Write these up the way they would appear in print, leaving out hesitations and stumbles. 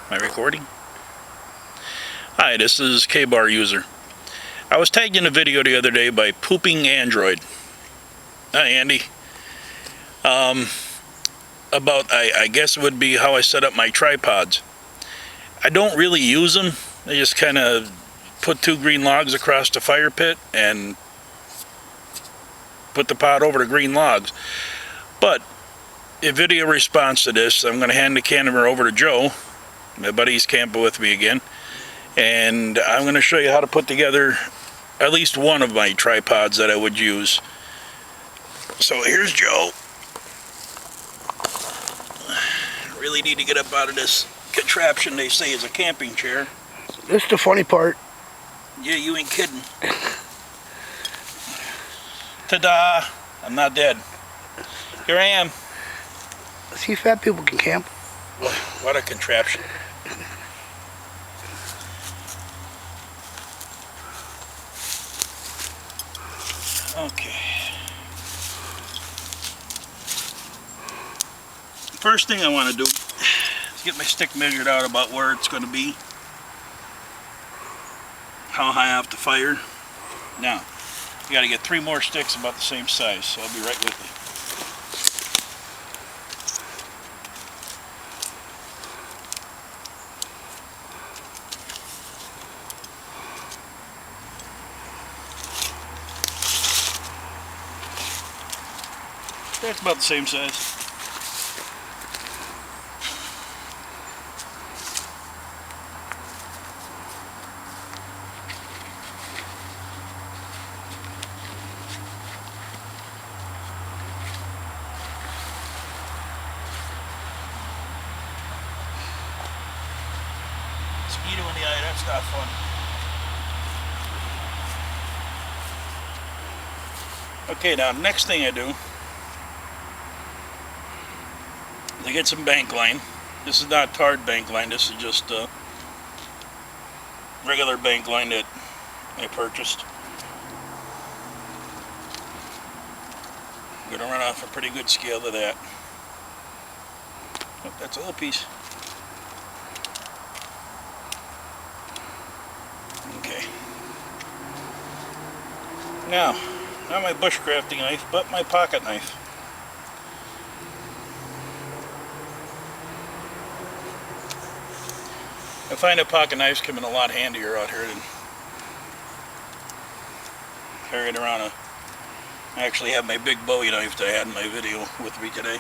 Am I recording? Hi, this is K-Bar User. I was tagged in a video the other day by Pooping Android. Hi, Andy. About, I guess it would be how I set up my tripods. I don't really use them. I just kind of put 2 green logs across the fire pit and put the pod over the green logs. But in video response to this, I'm going to hand the camera over to Joe. My buddy's camping with me again. And I'm going to show you how to put together at least one of my tripods that I would use. So here's Joe. Really need to get up out of this contraption they say is a camping chair. This is the funny part. Yeah, you ain't kidding. Ta-da! I'm not dead. Here I am. See, fat people can camp. What a contraption. Okay. First thing I want to do is get my stick measured out about where it's going to be. How high off the fire. Now, you got to get 3 more sticks about the same size, so I'll be right with you. That's about the same size. Mosquito in the eye, that's not fun. Okay, now next thing I do is I get some bank line. This is not tarred bank line, this is just regular bank line that I purchased. I'm going to run off a pretty good scale to that. Oh, that's a little piece. Okay. Now, not my bushcrafting knife, but my pocket knife. I find that pocket knives come in a lot handier out here than carrying around I actually have my big Bowie knife that I had in my video with me today,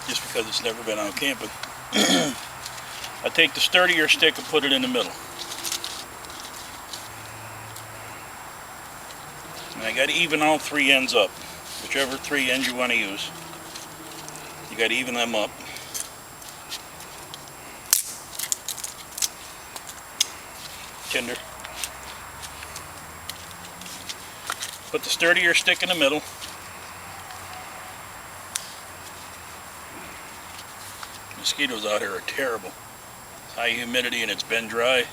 just because it's never been out camping. I take the sturdier stick and put it in the middle. And I got to even all 3 ends up, whichever 3 ends you want to use. You got to even them up. Tinder. Put the sturdier stick in the middle. Mosquitoes out here are terrible. High humidity and it's been dry.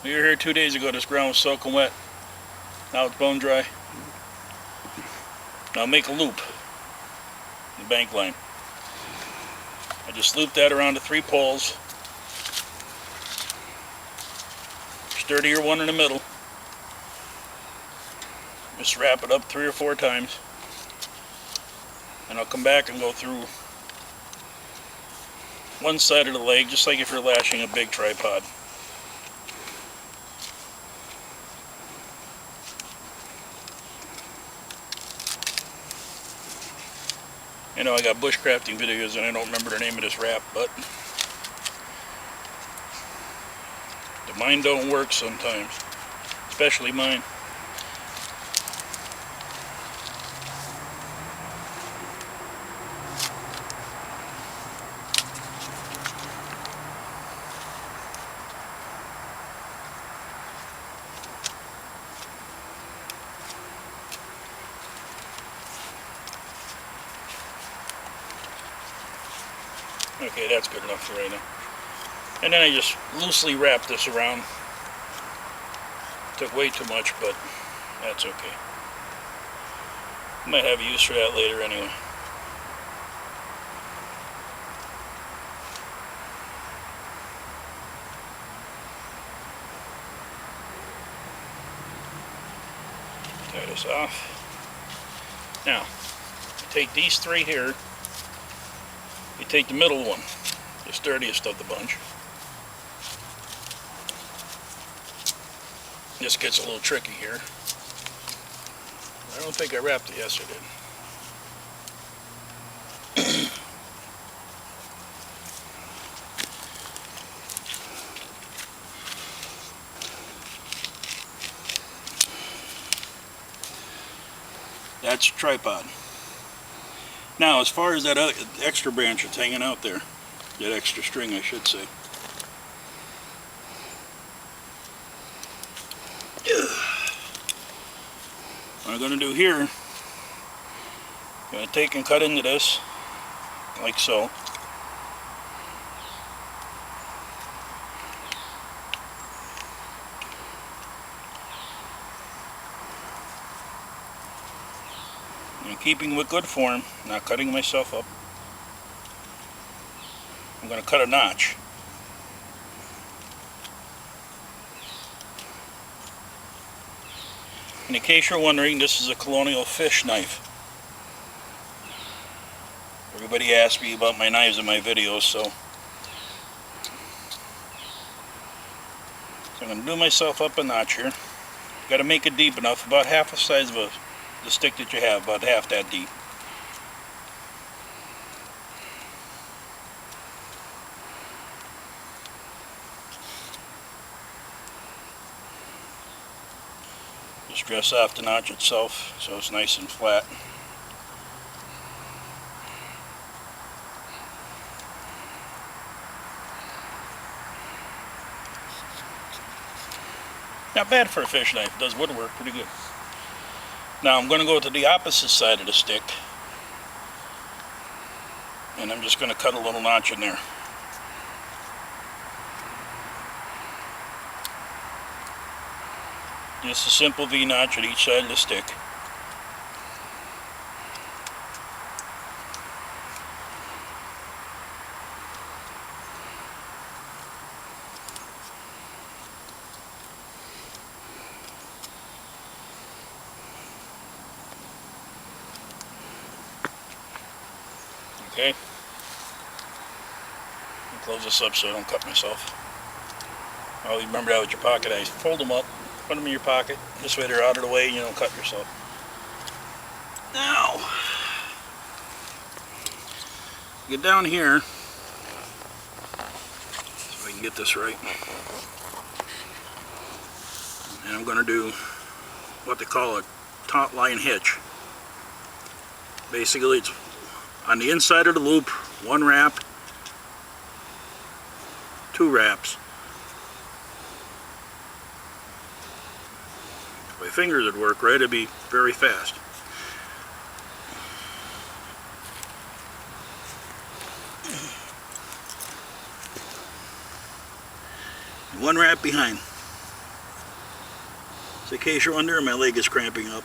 We were here 2 days ago, this ground was soaking wet. Now it's bone dry. Now make a loop in the bank line. I just loop that around the 3 poles. Sturdier one in the middle. Just wrap it up 3 or 4 times. And I'll come back and go through one side of the leg, just like if you're lashing a big tripod. You know, I got bushcrafting videos and I don't remember the name of this wrap, but the mine don't work sometimes, especially mine. Okay, that's good enough for right now. And then I just loosely wrap this around. Took way too much, but that's okay. Might have a use for that later anyway. this off. Now, you take these three here, you take the middle one, the sturdiest of the bunch. This gets a little tricky here. I don't think I wrapped it. Yes, I did. That's a tripod. Now, as far as that extra branch that's hanging out there, that extra string I should say. What I'm going to do here, I'm going to take and cut into this, like so. And keeping with good form, not cutting myself up, I'm going to cut a notch. And in case you're wondering, this is a Colonial fish knife. Everybody asks me about my knives in my videos, so I'm going to do myself up a notch here. Got to make it deep enough, about half the size of the stick that you have, about half that deep. Just dress off the notch itself so it's nice and flat. Not bad for a fish knife, it does woodwork pretty good. Now I'm going to go to the opposite side of the stick, and I'm just going to cut a little notch in there. Just a simple V-notch at each side of the stick. Okay. I'll close this up so I don't cut myself. Always remember that with your pocket knives. Fold them up, put them in your pocket. This way they're out of the way and you don't cut yourself. Now, get down here. See if I can get this right. And I'm going to do what they call a taut line hitch. Basically, it's on the inside of the loop, one wrap, two wraps. If my fingers would work right, it'd be very fast. One wrap behind. So in case you're wondering, my leg is cramping up.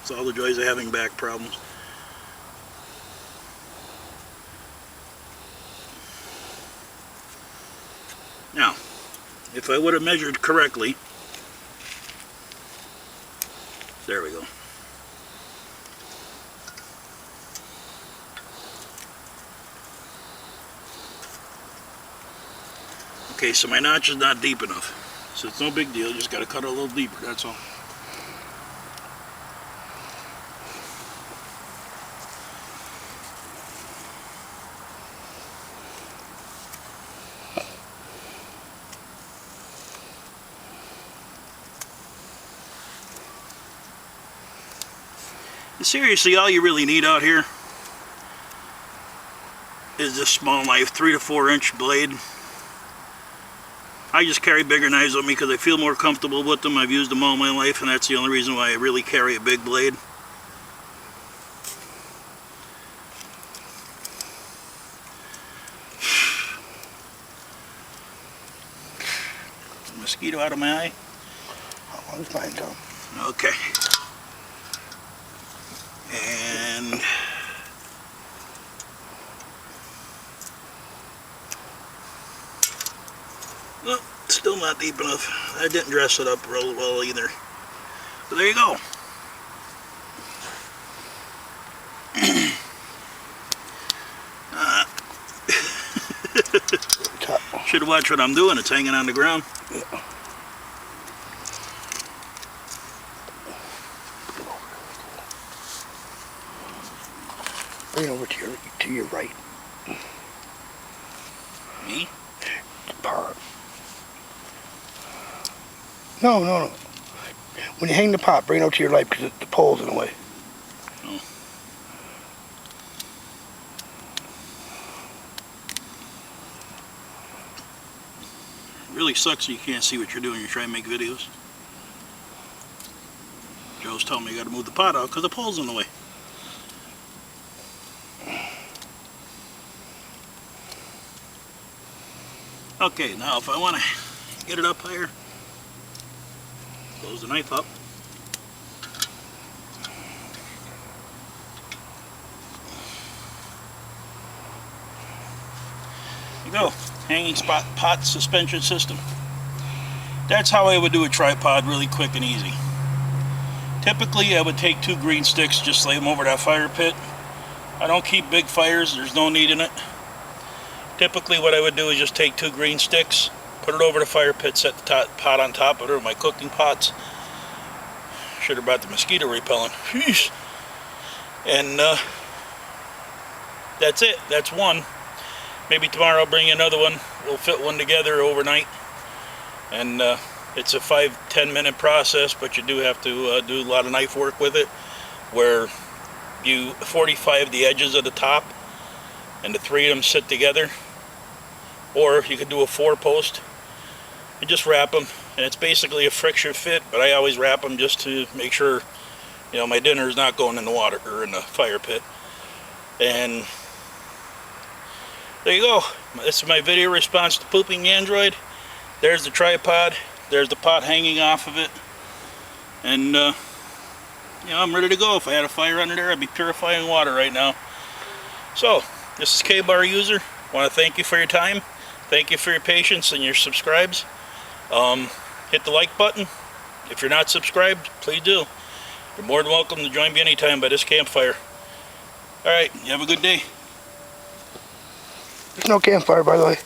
It's all the joys of having back problems. Now, if I would have measured correctly, there we go. Okay, so my notch is not deep enough, so it's no big deal, you just got to cut it a little deeper, that's all. Seriously, all you really need out here is this small knife, 3 to 4 inch blade. I just carry bigger knives with me because I feel more comfortable with them. I've used them all my life, and that's the only reason why I really carry a big blade. Mosquito out of my eye? Oh, it's fine, Tom. Okay. And well, still not deep enough. I didn't dress it up real well either. So there you go. Should have watched what I'm doing. It's hanging on the ground. Yeah. Bring it over to your right. Me? Part. No. When you hang the pot, bring it over to your right because the pole's in the way. Oh. It really sucks you can't see what you're doing. You're trying to make videos. Joe's telling me you got to move the pot out because the pole's in the way. Okay, now if I want to get it up higher, close the knife up. There you go, hanging spot pot suspension system. That's how I would do a tripod, really quick and easy. Typically I would take 2 green sticks, just lay them over that fire pit. I don't keep big fires, there's no need in it. Typically what I would do is just take 2 green sticks, put it over the fire pit, set the pot on top of it, or my cooking pots. Should have brought the mosquito repellent. Sheesh. And that's it, that's one. Maybe tomorrow I'll bring you another one. We'll fit one together overnight. And it's a 5-10 minute process, but you do have to do a lot of knife work with it, where you 45 the edges of the top and the 3 of them sit together. Or you could do a 4-post and just wrap them, and it's basically a friction fit, but I always wrap them just to make sure, you know, my dinner is not going in the water or in the fire pit. And there you go. This is my video response to Pooping Android. There's the tripod, there's the pot hanging off of it, and you know, I'm ready to go. If I had a fire under there, I'd be purifying water right now. So this is K-Bar User. I want to thank you for your time. Thank you for your patience and your subscribes. Hit the like button. If you're not subscribed, please do. You're more than welcome to join me anytime by this campfire. Alright, you have a good day. There's no campfire, by the way.